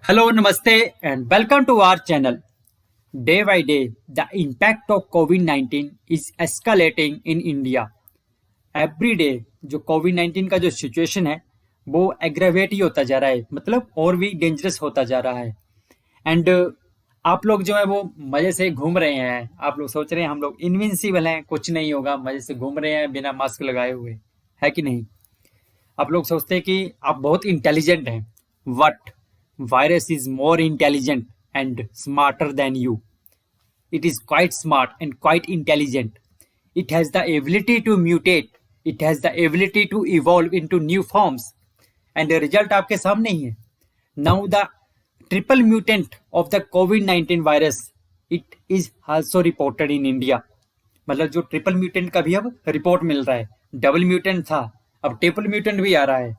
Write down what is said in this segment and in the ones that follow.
Hello, Namaste, and welcome to our channel. Day by day, the impact of COVID-19 is escalating in India. Every day, जो Covid 19 का जो situation है वो aggravate ही होता जा रहा है, मतलब और भी डेंजरस होता जा रहा है। एंड आप लोग जो है वो मजे से घूम रहे हैं। आप लोग सोच रहे हैं हम लोग इनविंसिबल हैं, कुछ नहीं होगा, मजे से घूम रहे हैं बिना मास्क लगाए हुए, है कि नहीं? आप लोग सोचते हैं कि आप बहुत इंटेलिजेंट हैं, but virus is more intelligent and smarter than you. It is quite smart and quite intelligent. It has the ability to mutate. It has the ability to evolve into new forms. And the result आपके सामने ही है. Now the triple mutant of the COVID-19 virus, it is also reported in India. मतलब जो triple mutant का भी अब report मिल रहा है. डबल म्यूटेंट था, अब ट्रिपल म्यूटेंट भी आ रहा है.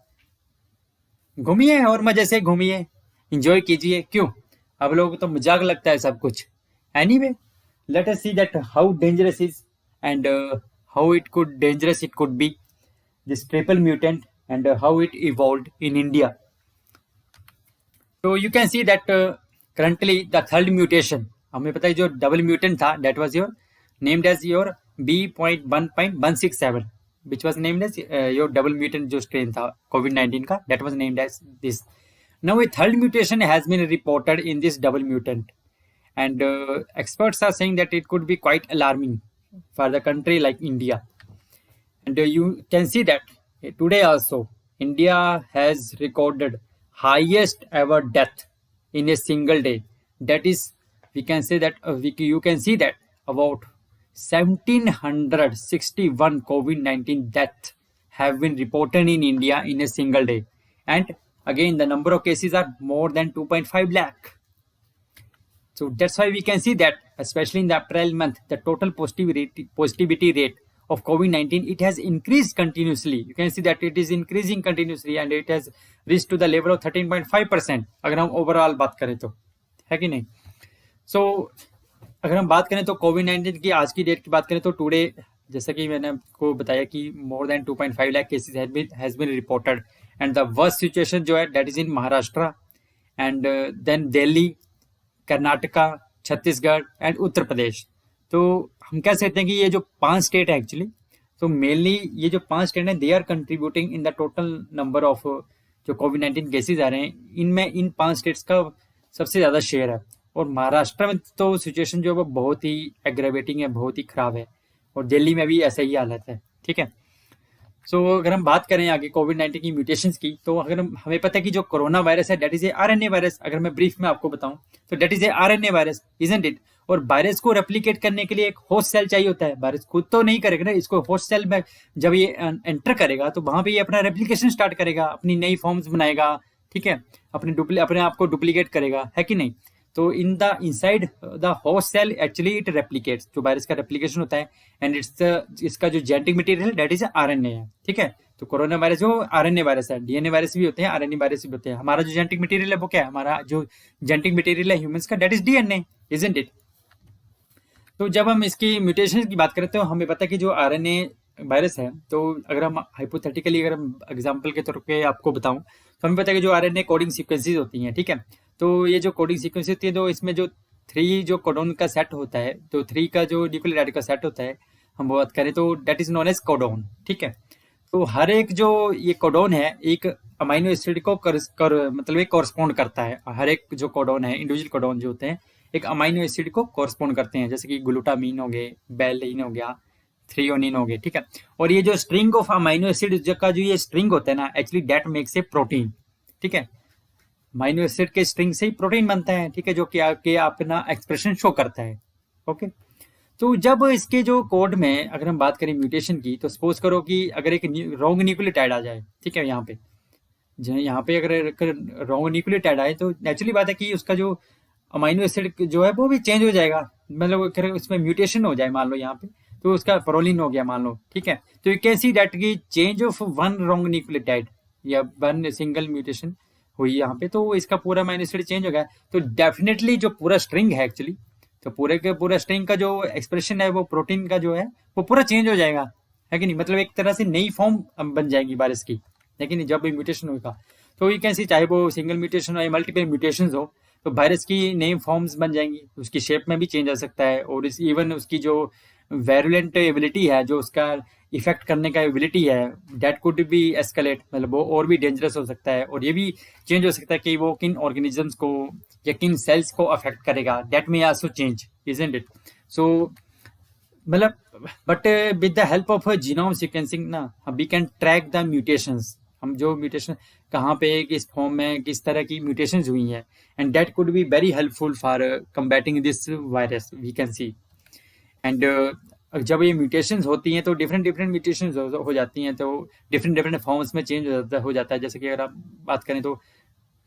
घूमिए और मजे से घूमिए, इंजॉय कीजिए. क्यों? अब लोगों को तो मजाक लगता है सब कुछ. Anyway, let us see that how dangerous is and how it could dangerous it could be, this triple mutant, and how it evolved in India. So you can see that currently the third mutation, हमें पता है जो double mutant था, that was your named as your B.1.167, which was named as your double mutant जो strain था COVID-19 का, that was named as this. Now a third mutation has been reported in this double mutant, and experts are saying that it could be quite alarming for the country like India. And you can see that today also India has recorded highest ever death in a single day. That is, we can say that you can see that about 1761 COVID-19 deaths have been reported in India in a single day. And again, the number of cases are more than 2.5 lakh. So that's why we can see that, especially in the April month, the total positivity rate of COVID-19, it has increased continuously. You can see that it is increasing continuously and it has reached to the level of 13.5%. अगर हम overall बात करें तो, है कि नहीं? So अगर हम बात करें तो कोविड-19 की आज की डेट की बात करें तो टुडे, जैसा कि मैंने आपको बताया कि more than 2.5 lakh cases has been reported. And the worst situation जो है that is in Maharashtra and then Delhi, Karnataka, Chhattisgarh and Uttar Pradesh. तो हम कह सकते हैं कि ये जो 5 स्टेट है एक्चुअली, तो मेनली ये जो 5 स्टेट हैं they are contributing in the total number of जो कोविड-19 केसेस आ रहे हैं. इनमें इन 5 स्टेट्स का सबसे ज़्यादा शेयर है. और महाराष्ट्र में तो सिचुएशन जो है वो बहुत ही एग्रेवेटिंग है, बहुत ही खराब है. और दिल्ली में भी ऐसा ही हालत है. ठीक है. सो अगर हम बात करें आगे कोविड-19 की म्यूटेशंस की, तो अगर हमें पता है कि जो कोरोना वायरस है that is a RNA virus. अगर मैं ब्रीफ में आपको बताऊं तो that is a RNA virus, isn't it? और वायरस को रेप्लिकेट करने के लिए एक होस्ट सेल चाहिए होता है. वायरस खुद तो नहीं करेगा ना, इसको होस्ट सेल में जब ये एंटर करेगा तो वहां पे ये अपना रेप्लिकेशन स्टार्ट करेगा, अपनी नई फॉर्म्स बनाएगा. ठीक है, अपने आप को डुप्लीकेट करेगा, है कि नहीं? तो in the inside the host cell actually it replicates, जो वायरस का रेप्लिकेशन होता है. एंड इसका जो genetic material that is RNA है. ठीक है, तो कोरोना वायरस जो आरएनए वायरस है, डीएनए वायरस भी होते हैं, आरएनए वायरस भी होते हैं. हमारा जो जेनेटिक मटेरियल है वो क्या है? हमारा जो जेनेटिक मटेरियल है ह्यूमंस का that is DNA, isn't it? तो जब हम इसकी म्यूटेशन की बात करते हैं तो हमें पता है कि जो आरएनए वायरस है, तो अगर हम हाइपोथेटिकली अगर हम एग्जांपल के तौर पे आपको बताऊं तो हमें पता है कि जो आरएनए कोडिंग सीक्वेंसेस होती हैं, ठीक है, तो ये जो कोडिंग सीक्वेंस होती है तो इसमें जो 3 जो कोडोन का सेट होता है, तो 3 का जो न्यूक्लियोटाइड का सेट होता है, हम बात करें तो that is known as codon. ठीक है, तो हर एक जो ये कोडोन है एक अमाइनो एसिड को मतलब एक कॉरस्पॉन्ड करता है. हर एक जो कोडोन है, इंडिविजुअल कोडोन जो होते हैं एक अमाइनो एसिड को कॉरस्पॉन्ड करते हैं, जैसे कि ग्लूटामीन हो गए, बेलिन हो गया, थ्रियोनिन हो गए. ठीक है, और ये जो स्ट्रिंग ऑफ अमाइनो एसिड का जो ये स्ट्रिंग होता है ना, actually that makes a protein. ठीक है, अमाइनो एसिड के स्ट्रिंग से ही प्रोटीन बनता है. ठीक है, जो कि अपना एक्सप्रेशन शो करता है. ओके, तो जब इसके जो कोड में अगर हम बात करें म्यूटेशन की, तो सपोज करो कि अगर एक रॉन्ग न्यूक्लियोटाइड आ जाए, ठीक है, यहाँ पे अगर रॉन्ग न्यूक्लियोटाइड आए तो नेचुरली बात है कि उसका जो अमाइनो एसिड जो है वो भी चेंज हो जाएगा. मतलब अगर उसमें म्यूटेशन हो जाए मान लो यहाँ पे, तो उसका प्रोलिन हो गया मान लो. ठीक है, तो यू कैन सी दैट की change of one wrong nucleotide या वन सिंगल म्यूटेशन हुई यहाँ पे, तो इसका पूरा अमाइनो एसिड चेंज हो गया. तो डेफिनेटली जो पूरा स्ट्रिंग है एक्चुअली, तो पूरे के पूरा स्ट्रिंग का जो एक्सप्रेशन है वो प्रोटीन का जो है वो पूरा चेंज हो जाएगा, है कि नहीं? मतलब एक तरह से नई फॉर्म बन जाएगी वायरस की, लेकिन जब भी म्यूटेशन होगा. तो यू कैन सी चाहे वो सिंगल म्यूटेशन हो या मल्टीपल म्यूटेशन हो, तो वायरस की नई फॉर्म्स बन जाएंगी, उसकी शेप में भी चेंज आ सकता है, और इस इवन उसकी जो वेरुलेंट एबिलिटी है, जो उसका इफेक्ट करने का एबिलिटी है, दैट कुड बी एस्केलेट, मतलब वो और भी डेंजरस हो सकता है, और ये भी चेंज हो सकता है कि वो किन ऑर्गेनिजम्स को या किन सेल्स को अफेक्ट करेगा, that may also change, isn't it? So मतलब but with the help of genome sequencing ना, we can track the mutations, हम जो म्यूटेशन कहाँ पे किस फॉर्म में किस तरह की म्यूटेशंस हुई हैं, and that could be very helpful for combating this virus, we can see. And जब ये म्यूटेशंस होती हैं तो डिफरेंट डिफरेंट म्यूटेशंस हो जाती हैं, तो डिफरेंट डिफरेंट फॉर्म्स में चेंज हो जाता है। जैसे कि अगर आप बात करें तो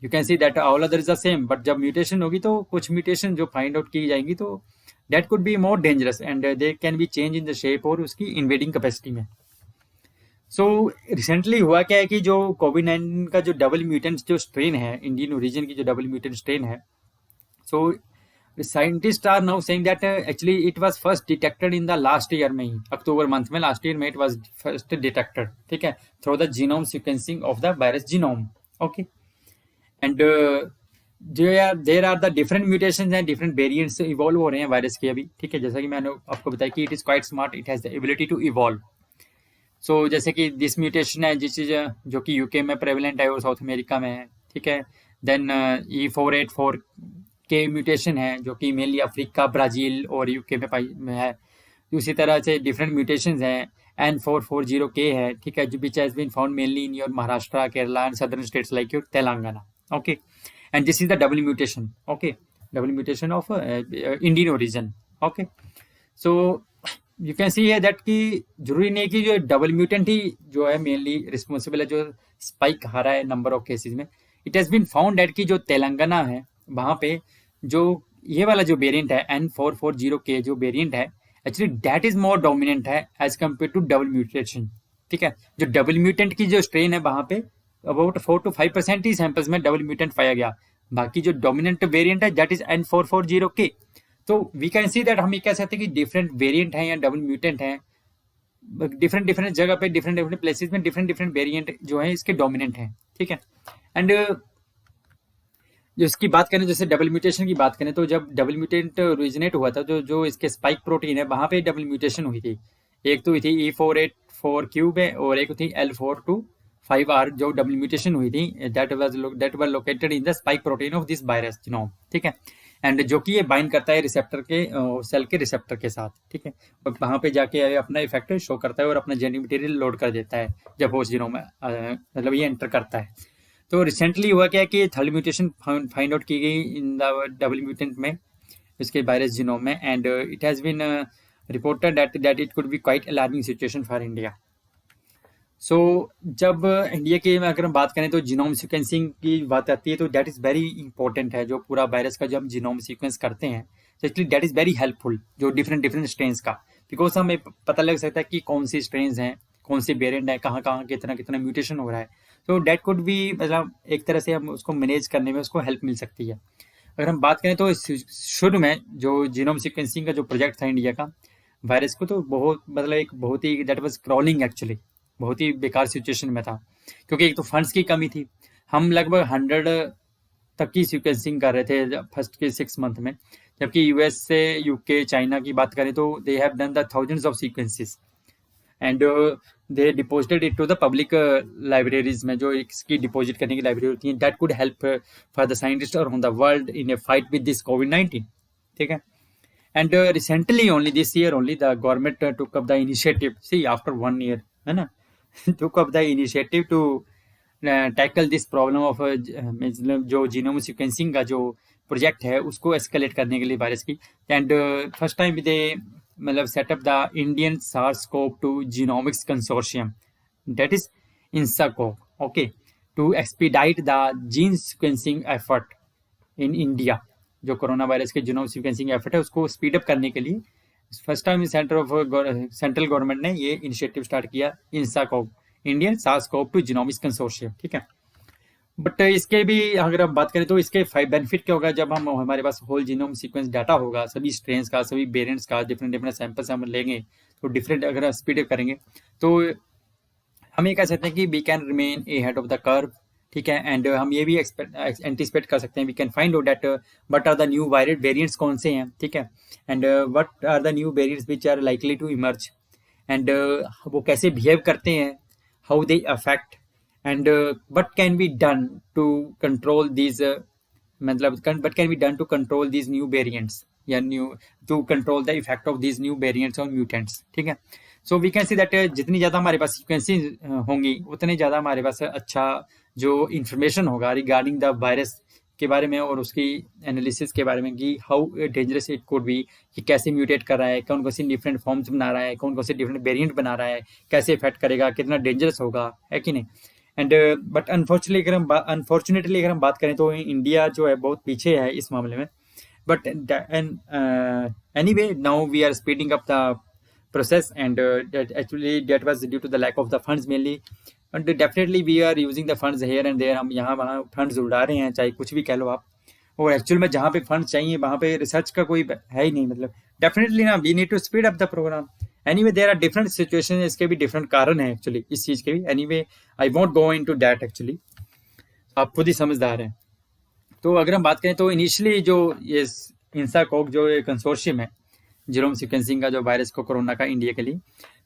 you can see that all other is the same, but जब म्यूटेशन होगी तो कुछ म्यूटेशन जो फाइंड आउट की जाएंगी तो that could be more dangerous, and they can be change in the shape और उसकी इन्वेडिंग कैपेसिटी में। सो रिसेंटली हुआ क्या है कि जो कोविड-19 का जो डबल म्यूटेंट जो स्ट्रेन है, इंडियन ओरिजिन की जो डबल म्यूटेंट स्ट्रेन है, so scientists are now saying that actually it was first detected in the last year में ही, अक्टूबर मंथ में, लास्ट ईयर में इट वाज फर्स्ट डिटेक्टेड, ठीक है, through the genome sequencing of the virus genome. Okay, and there are the different mutations and different variants evolve हो रहे हैं virus के अभी, ठीक है। जैसा कि मैंने आपको बताया कि it is quite smart, it has the ability to evolve. So जैसे कि दिस म्यूटेशन है, जिस चीज जो कि यूके में प्रेवलेंट है और साउथ अमेरिका में है, ठीक है। देन E484 के म्यूटेशन है जो कि मेनली अफ्रीका, ब्राजील और यूके में है। उसी तरह से डिफरेंट म्यूटेशंस हैं, N440K है, ठीक है, जो which has been found mainly in your Maharashtra, Kerala and southern states like your Telangana. Okay, and this is the double mutation. Okay, double mutation of Indian origin. Okay, so you can see है that कि जरूरी नहीं कि जो double mutant ही जो है mainly responsible है जो स्पाइक आ रहा है नंबर ऑफ केसेस में। It has been found that कि जो तेलंगाना है वहाँ पे जो ये वाला जो वेरिएंट है N440K जो वेरिएंट है, actually that is more dominant है as compare to double mutation, ठीक है। जो डबल म्यूटेंट की जो स्ट्रेन है वहाँ पे अबाउट 4 to 5% ही सैंपल्स में डबल म्यूटेंट पाया गया, बाकी जो डोमिनेंट वेरिएंट है दैट इज N440K। तो वी कैन सी दैट हम ये कह सकते हैं कि डिफरेंट वेरिएंट हैं या डबल म्यूटेंट हैं, डिफरेंट डिफरेंट जगह पे डिफरेंट डिफरेंट प्लेसेस में डिफरेंट डिफरेंट वेरिएंट जो है इसके डोमिनेंट हैं, ठीक है। एंड जो इसकी बात करें, जैसे डबल म्यूटेशन की बात करें, तो जब डबल म्यूटेंट ओरिजिनेट हुआ था तो जो इसके स्पाइक प्रोटीन है वहां पे डबल म्यूटेशन हुई थी। एक तो हुई थी E484Q में और एक थी L425R जो डबल म्यूटेशन हुई थी, that were located in the spike protein of this virus genome, ठीक है। एंड जो कि ये बाइंड करता है रिसेप्टर के सेल के रिसेप्टर के साथ, ठीक है, और वहाँ पे जाके अपना इफेक्ट शो करता है और अपना जेनेटिक मटेरियल लोड कर देता है जब होस्ट जीनोम में मतलब ये एंटर करता है। तो रिसेंटली हुआ क्या कि थर्ड म्यूटेशन फाइंड आउट की गई इन द डबल म्यूटेंट में, इसके वायरस जीनोम में, and it has been reported that it could be quite alarming situation for India. So जब इंडिया की अगर हम बात करें तो जीनोम सीक्वेंसिंग की बात आती है तो दैट इज़ वेरी इंपॉर्टेंट है, जो पूरा वायरस का जो हम जीनोम सीक्वेंस करते हैं तो actually that is very helpful, जो डिफरेंट डिफरेंट स्ट्रेन्स का, बिकॉज हमें पता लग सकता है कि कौन सी स्ट्रेन्स हैं, कौन सी वेरिएंट है, कहाँ कहाँ कितना कितना म्यूटेशन हो रहा है। तो दैट कुड बी मतलब एक तरह से हम उसको मैनेज करने में उसको हेल्प मिल सकती है। अगर हम बात करें तो शुरू में जो जीनोम सीक्वेंसिंग का जो प्रोजेक्ट था इंडिया का वायरस को, तो बहुत मतलब एक बहुत ही दैट वाज क्रॉलिंग एक्चुअली, बहुत ही बेकार सिचुएशन में था, क्योंकि एक तो फंड्स की कमी थी। हम लगभग 100 तक की सीक्वेंसिंग कर रहे थे फर्स्ट के 6 मंथ में, जबकि यूएस से यूके चाइना की बात करें तो they have done the thousands of sequences and they deposited it to the public libraries में, जो इसकी डिपॉजिट करने की लाइब्रेरी होती है, that could help for the scientist around the world in a fight with this कोविड-19, ठीक है। And recently only this year only the government took up the initiative, see after 1 year, है ना, took up the initiative to tackle this problem of मतलब जो genome sequencing का जो project है उसको एस्केलेट करने के लिए वायरस की। एंड फर्स्ट टाइम दे मतलब setup the Indian SARS-CoV-2 genomics consortium, that is INSACOV, okay, to expedite the gene sequencing effort in India. जो कोरोना वायरस के जीनोम सीक्वेंसिंग एफर्ट है उसको स्पीड अप करने के लिए फर्स्ट टाइम सेंट्रल गवर्नमेंट ने ये इनिशिएटिव स्टार्ट किया, INSACOV, Indian SARS-CoV-2 genomics consortium, ठीक है। बट इसके भी अगर हम बात करें तो इसके बेनिफिट क्या होगा, जब हम हमारे पास होल जीनोम सीक्वेंस डाटा होगा सभी स्ट्रेन्स का, सभी वेरिएंट्स का, डिफरेंट डिफरेंट सैंपल्स हम लेंगे तो डिफरेंट अगर स्पीड अप करेंगे तो हम ये कह सकते हैं कि we can remain ahead of the curve ठीक है। एंड हम ये भी एंटिसिपेट कर सकते हैं, we can find out that what are the new variants कौन से हैं, ठीक है, and what are the new variants which are likely to emerge, and वो कैसे बिहेव करते हैं, how they affect, and what can be done to control these, मतलब what can be done to control these new variants या new to control the effect of these new variants on mutants, ठीक है। So we can see that जितनी ज़्यादा हमारे पास सिक्वेंसी होंगी उतने ज़्यादा हमारे पास अच्छा जो इंफॉर्मेशन होगा रिगार्डिंग द वायरस के बारे में और उसकी एनालिसिस के बारे में कि how dangerous it could B, कि कैसे म्यूटेट कर रहा है, कौन कौन सी डिफरेंट फॉर्म्स बना रहा है, कौन कौन से डिफरेंट वेरिएंट बना रहा है, कैसे इफेक्ट करेगा, कितना डेंजरस होगा, है कि नहीं। एंड बट अनफॉर्चुनेटली अगर हम बात करें तो इंडिया जो है बहुत पीछे है इस मामले में, but anyway now we are speeding up the process, and that was due to the lack of the funds mainly, and definitely we are using the funds here and there, हम यहाँ वहाँ फंड्स उड़ा रहे हैं, चाहे कुछ भी कह लो आप, और एक्चुअल में जहाँ पे फंड्स चाहिए वहाँ पे रिसर्च का कोई है ही नहीं, मतलब डेफिनेटली ना we need to speed up the program. Anyway there are different situation, इसके भी डिफरेंट कारण हैं एक्चुअली इस चीज़ के भी। Anyway I won't go into that, actually आप खुद ही समझदार हैं। तो अगर हम बात करें तो इनिशियली जो ये इंसाकोक जो कंसोर्शियम है जीनोम सीक्वेंसिंग का जो वायरस को कोरोना का इंडिया के लिए,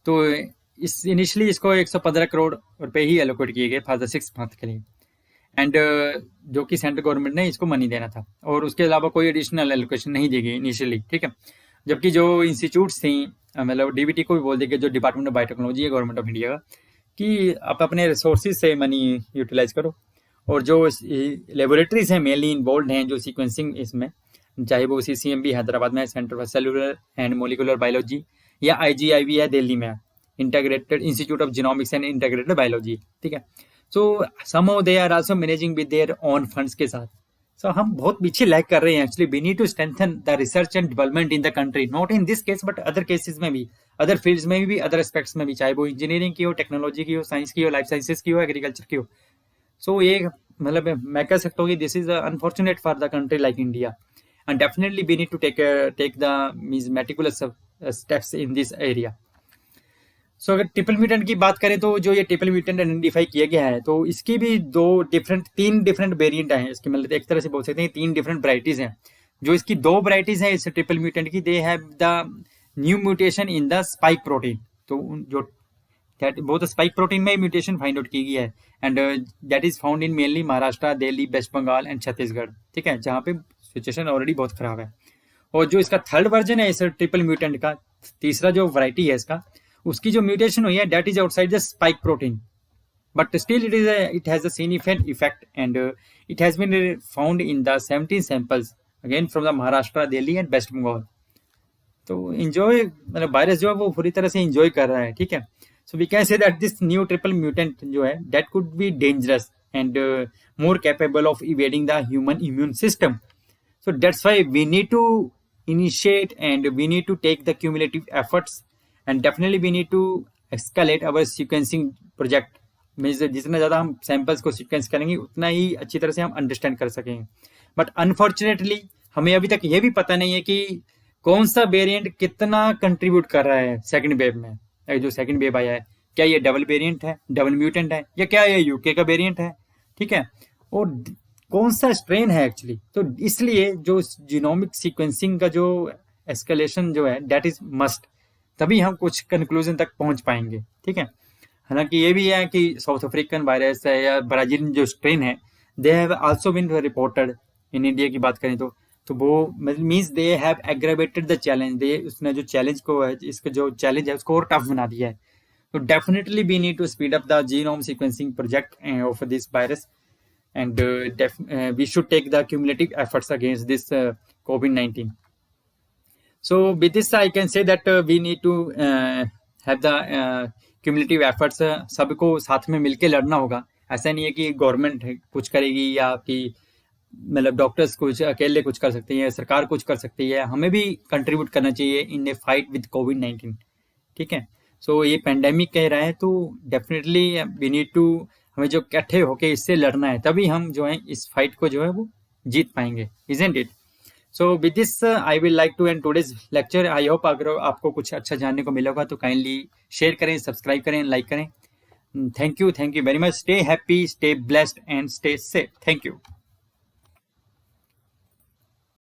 तो इस इनिशियली इसको 115 करोड़ रुपए ही एलोकेट किए गए फॉर द 6 मंथ के लिए, एंड जो कि सेंट्रल गवर्नमेंट ने इसको मनी देना था, और उसके अलावा कोई एडिशनल एलोकेशन नहीं दी गई इनिशियली, ठीक है। जबकि जो इंस्टीट्यूट्स थी, मतलब डीबीटी को भी बोल दिया जो डिपार्टमेंट ऑफ बायोटेक्नोलॉजी है गवर्नमेंट ऑफ इंडिया का, कि आप अपने रिसोर्सेज से मनी यूटिलाइज करो, और जो लेबोरेटरीज हैं मेनली इन्वॉल्व हैं जो सीक्वेंसिंग इसमें, चाहे वो CCMB हैदराबाद में, centre for cellular and molecular biology, या IGIB है दिल्ली में, integrated institute of genomics and integrated biology, ठीक है। So somehow they are also managing with their own funds के साथ। सो हम बहुत पीछे लैग कर रहे हैं actually. We need to strengthen the research and development in the country, not in this case but other cases में भी, अदर फील्ड्स में भी, अदर एस्पेक्ट्स में भी, चाहे वो इंजीनियरिंग की हो, टेक्नोलॉजी की हो, साइंस की हो, लाइफ साइंसेज की हो, एग्रीकल्चर की हो। सो ये मतलब मैं कह सकता हूँ कि this is unfortunate for the country like India, and definitely we need to take the meticulous steps in this area. So अगर ट्रिपल म्यूटेंट की बात करें तो जो ये ट्रिपल म्यूटेंट आइडेंटिफाई किया गया है, तो इसकी भी तीन डिफरेंट वेरिएंट हैं इसके, मतलब एक तरह से बोल सकते हैं 3 डिफरेंट वैरायटीज हैं। जो इसकी 2 वैरायटीज हैं इस ट्रिपल म्यूटेंट की, they have the new mutation in the spike protein, तो जो बहुत स्पाइक प्रोटीन में म्यूटेशन फाइंड आउट की गई है, and that is found in mainly Maharashtra, Delhi, West Bengal and Chhattisgarh, ठीक है, जहाँ पे सिचुएशन ऑलरेडी बहुत खराब है। और जो इसका थर्ड वर्जन है इस ट्रिपल म्यूटेंट का, तीसरा जो वैरायटी है इसका, उसकी जो म्यूटेशन हुई है that is outside the spike protein, but still it has a significant effect, and it has been found in the 17 samples again from the Maharashtra, Delhi and West Bengal. तो इंजॉय, मतलब वायरस जो है वो पूरी तरह से इंजॉय कर रहा है, ठीक है। So we can say that this new triple mutant जो है that could be dangerous and more capable of evading the human immune system. So that's why we need to initiate and we need to take the cumulative efforts, and definitely we need to escalate our sequencing project. Means जितना ज़्यादा हम samples को sequence करेंगे उतना ही अच्छी तरह से हम अंडरस्टैंड कर सकेंगे. बट अनफॉर्चुनेटली हमें अभी तक ये भी पता नहीं है कि कौन सा वेरिएंट कितना कंट्रीब्यूट कर रहा है सेकंड वेव में. जो सेकंड वेव आया है, क्या ये डबल वेरिएंट है, डबल म्यूटेंट है, या क्या ये यूके का वेरिएंट है, ठीक है, और कौन सा स्ट्रेन है एक्चुअली. तो इसलिए जो जीनोमिक सीक्वेंसिंग का जो एस्केलेशन जो है दैट इज मस्ट, तभी हम कुछ कंक्लूजन तक पहुंच पाएंगे, ठीक है. हालांकि ये भी है कि साउथ अफ्रीकन वायरस है या ब्राजील जो स्ट्रेन है they have also been reported in India की बात करें तो वो means they have aggravated the challenge. They उसने जो चैलेंज को है, इसका जो चैलेंज है उसको और टफ बना दिया है. तो definitely we need to speed up the genome sequencing project of this virus, and we should take the cumulative efforts against this COVID-19. So with this I can say that we need to have the cumulative efforts. सबको साथ में मिलके लड़ना होगा. ऐसा नहीं है कि गवर्नमेंट कुछ करेगी या कि मतलब डॉक्टर्स कुछ अकेले कुछ कर सकते हैं, सरकार कुछ कर सकती है. हमें भी कंट्रीब्यूट करना चाहिए इन ए फाइट विद COVID-19, ठीक है. सो ये पेंडेमिक कह रहा है तो डेफिनेटली वी नीड टू, हमें जो इकट्ठे होके इससे लड़ना है, तभी हम जो है इस फाइट को जो है वो जीत पाएंगे, isn't it. So with this I will like to end today's lecture. I hope अगर आपको कुछ अच्छा जानने को मिला होगा तो काइंडली शेयर करें, सब्सक्राइब करें, लाइक करें. Thank you very much. Stay happy, stay blessed, and stay safe. Thank you.